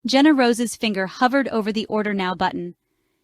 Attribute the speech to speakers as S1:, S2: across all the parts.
S1: Jenna Rose's finger hovered over the Order Now button.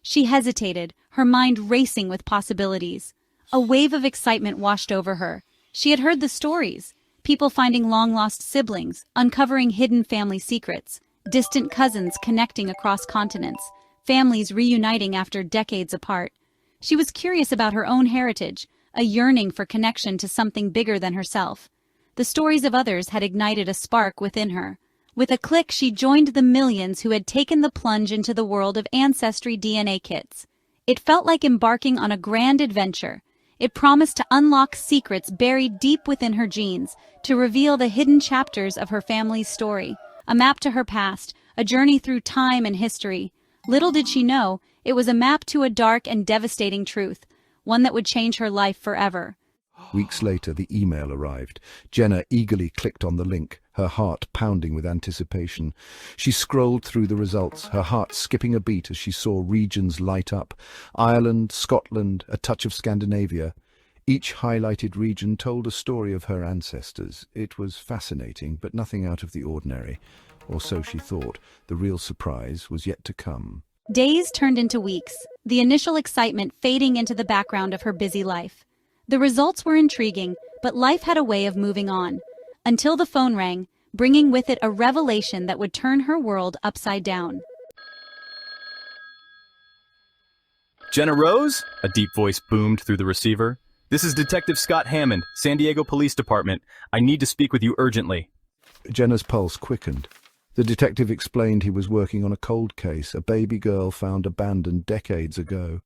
S1: She hesitated, her mind racing with possibilities. A wave of excitement washed over her. She had heard the stories. People finding long-lost siblings, uncovering hidden family secrets, distant cousins connecting across continents, families reuniting after decades apart. She was curious about her own heritage, a yearning for connection to something bigger than herself. The stories of others had ignited a spark within her. With a click, she joined the millions who had taken the plunge into the world of Ancestry DNA kits. It felt like embarking on a grand adventure. It promised to unlock secrets buried deep within her genes, to reveal the hidden chapters of her family's story, a map to her past, a journey through time and history. Little did she know, it was a map to a dark and devastating truth, one that would change her life forever.
S2: Weeks later, the email arrived. Jenna eagerly clicked on the link, her heart pounding with anticipation. She scrolled through the results, her heart skipping a beat as she saw regions light up. Ireland, Scotland, a touch of Scandinavia. Each highlighted region told a story of her ancestors. It was fascinating, but nothing out of the ordinary. Or so she thought. The real surprise was yet to come.
S1: Days turned into weeks, the initial excitement fading into the background of her busy life. The results were intriguing, but life had a way of moving on. Until the phone rang, bringing with it a revelation that would turn her world upside down.
S3: Jenna Rose? A deep voice boomed through the receiver. This is Detective Scott Hammond, San Diego Police Department. I need to speak with you urgently.
S2: Jenna's pulse quickened. The detective explained he was working on a cold case, a baby girl found abandoned decades ago.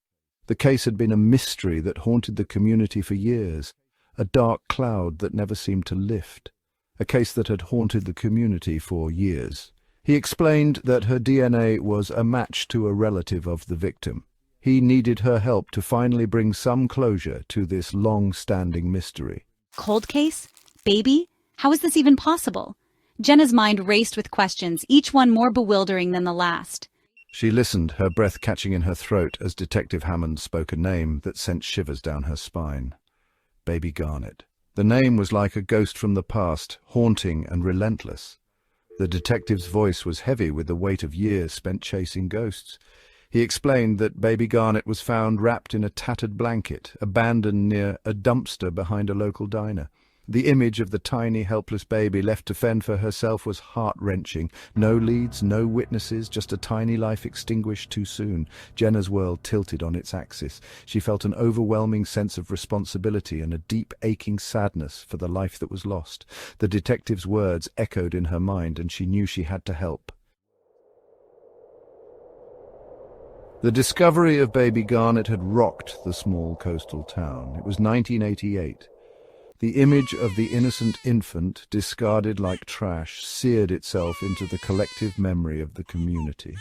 S2: The case had been a mystery that haunted the community for years, a dark cloud that never seemed to lift, a case that had haunted the community for years. He explained that her DNA was a match to a relative of the victim. He needed her help to finally bring some closure to this long-standing mystery.
S1: Cold case? Baby? How is this even possible? Jenna's mind raced with questions, each one more bewildering than the last.
S2: She listened, her breath catching in her throat as Detective Hammond spoke a name that sent shivers down her spine. Baby Garnet. The name was like a ghost from the past, haunting and relentless. The detective's voice was heavy with the weight of years spent chasing ghosts. He explained that Baby Garnet was found wrapped in a tattered blanket, abandoned near a dumpster behind a local diner. The image of the tiny, helpless baby left to fend for herself was heart-wrenching. No leads, no witnesses, just a tiny life extinguished too soon. Jenna's world tilted on its axis. She felt an overwhelming sense of responsibility and a deep, aching sadness for the life that was lost. The detective's words echoed in her mind, and she knew she had to help. The discovery of Baby Garnet had rocked the small coastal town. It was 1988. The image of the innocent infant, discarded like trash, seared itself into the collective memory of the community.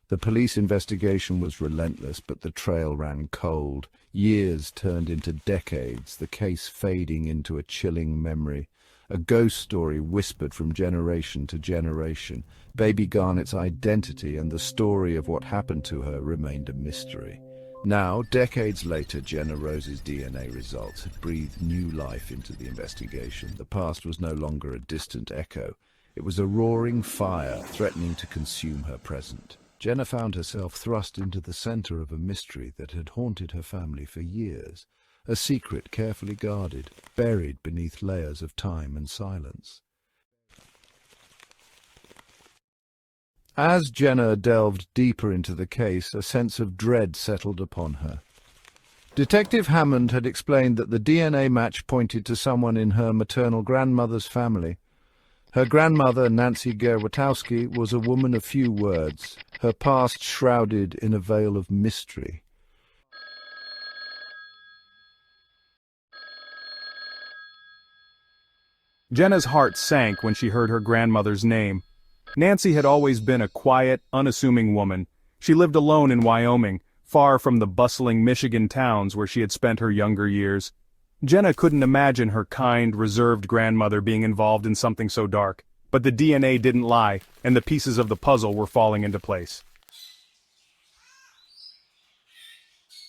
S2: The police investigation was relentless, but the trail ran cold. Years turned into decades, the case fading into a chilling memory. A ghost story whispered from generation to generation. Baby Garnet's identity and the story of what happened to her remained a mystery. Now, decades later, Jenna Rose's DNA results had breathed new life into the investigation. The past was no longer a distant echo. It was a roaring fire threatening to consume her present. Jenna found herself thrust into the center of a mystery that had haunted her family for years. A secret carefully guarded, buried beneath layers of time and silence. As Jenna delved deeper into the case, a sense of dread settled upon her. Detective Hammond had explained that the DNA match pointed to someone in her maternal grandmother's family. Her grandmother, Nancy Gerwatowski, was a woman of few words, her past shrouded in a veil of mystery.
S3: Jenna's heart sank when she heard her grandmother's name. Nancy had always been a quiet, unassuming woman. She lived alone in Wyoming, far from the bustling Michigan towns where she had spent her younger years. Jenna couldn't imagine her kind, reserved grandmother being involved in something so dark, but the DNA didn't lie, and the pieces of the puzzle were falling into place.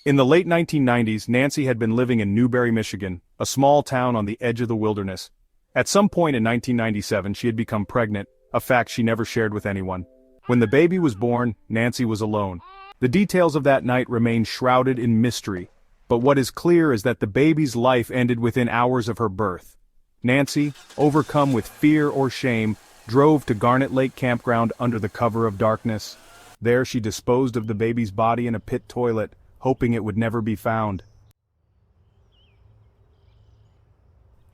S3: In the late 1990s, Nancy had been living in Newberry, Michigan, a small town on the edge of the wilderness. At some point in 1997, she had become pregnant, a fact she never shared with anyone. When the baby was born, Nancy was alone. The details of that night remain shrouded in mystery, but what is clear is that the baby's life ended within hours of her birth. Nancy, overcome with fear or shame, drove to Garnet Lake Campground under the cover of darkness. There she disposed of the baby's body in a pit toilet, hoping it would never be found.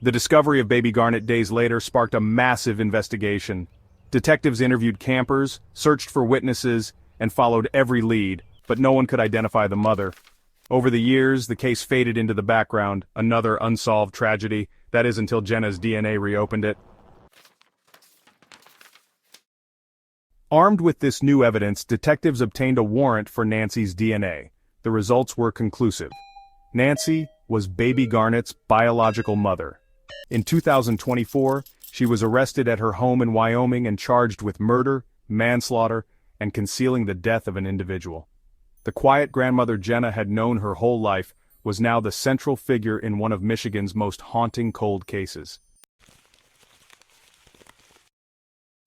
S3: The discovery of Baby Garnet days later sparked a massive investigation. Detectives interviewed campers, searched for witnesses, and followed every lead, but no one could identify the mother. Over the years, the case faded into the background, another unsolved tragedy, that is until Jenna's DNA reopened it. Armed with this new evidence, detectives obtained a warrant for Nancy's DNA. The results were conclusive. Nancy was Baby Garnet's biological mother. In 2024, she was arrested at her home in Wyoming and charged with murder, manslaughter, and concealing the death of an individual. The quiet grandmother Jenna had known her whole life was now the central figure in one of Michigan's most haunting cold cases.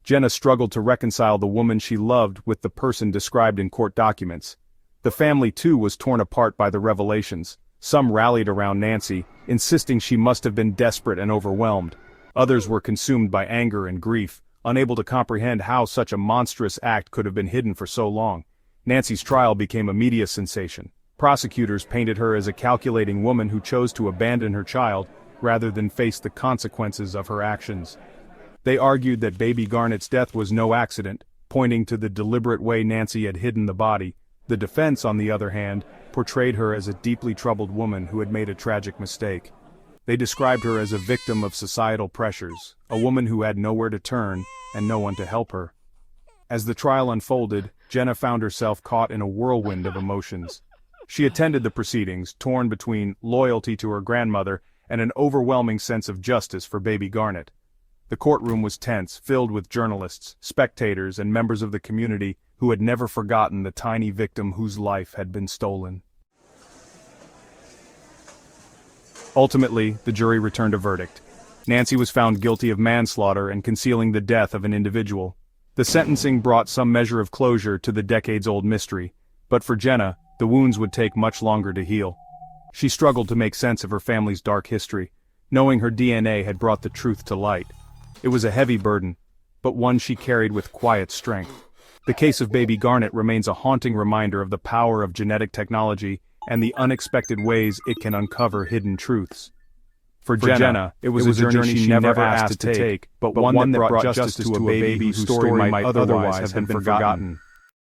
S3: Jenna struggled to reconcile the woman she loved with the person described in court documents. The family too was torn apart by the revelations. Some rallied around Nancy, insisting she must have been desperate and overwhelmed. Others were consumed by anger and grief, unable to comprehend how such a monstrous act could have been hidden for so long. Nancy's trial became a media sensation. Prosecutors painted her as a calculating woman who chose to abandon her child, rather than face the consequences of her actions. They argued that Baby Garnet's death was no accident, pointing to the deliberate way Nancy had hidden the body. The defense, on the other hand, portrayed her as a deeply troubled woman who had made a tragic mistake. They described her as a victim of societal pressures, a woman who had nowhere to turn and no one to help her. As the trial unfolded, Jenna found herself caught in a whirlwind of emotions. She attended the proceedings, torn between loyalty to her grandmother and an overwhelming sense of justice for Baby Garnet. The courtroom was tense, filled with journalists, spectators, and members of the community who had never forgotten the tiny victim whose life had been stolen. Ultimately, the jury returned a verdict. Nancy was found guilty of manslaughter and concealing the death of an individual. The sentencing brought some measure of closure to the decades-old mystery, but for Jenna, the wounds would take much longer to heal. She struggled to make sense of her family's dark history, knowing her DNA had brought the truth to light. It was a heavy burden, but one she carried with quiet strength. The case of Baby Garnet remains a haunting reminder of the power of genetic technology and the unexpected ways it can uncover hidden truths. For Jenna, it was a journey she never asked to take, but one that brought justice to a baby whose story might otherwise have been forgotten.